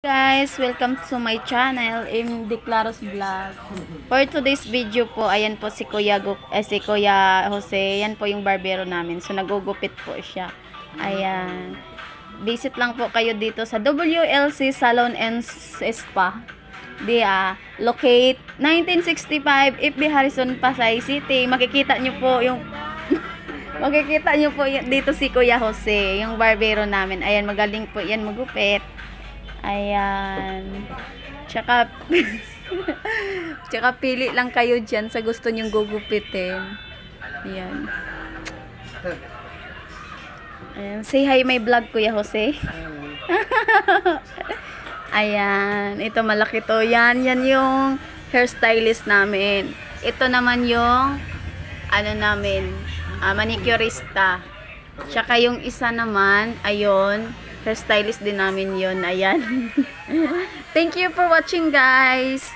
Guys, welcome to my channel, M. Declaros Vlog. For today's video po, ayan po si si Kuya Jose, yan po yung barbero namin. So nagugupit po siya. Ayan. Visit lang po kayo dito sa WLC Salon and Spa. Locate 1965 FB Harrison, Pasay City. Makikita nyo po yung dito si Kuya Jose, yung barbero namin. Ayan, magaling po yan magupit. Ayan. Tsaka pili lang kayo dyan sa gusto nyong gugupitin. Ayan. Ayan. Say hi my vlog, Kuya Jose. Ayan. Ito malaki to. Yan yung hairstylist namin. Ito naman yung manicurista. Tsaka yung isa naman, ayun, hairstylist din namin yun. Ayan. Thank you for watching, guys.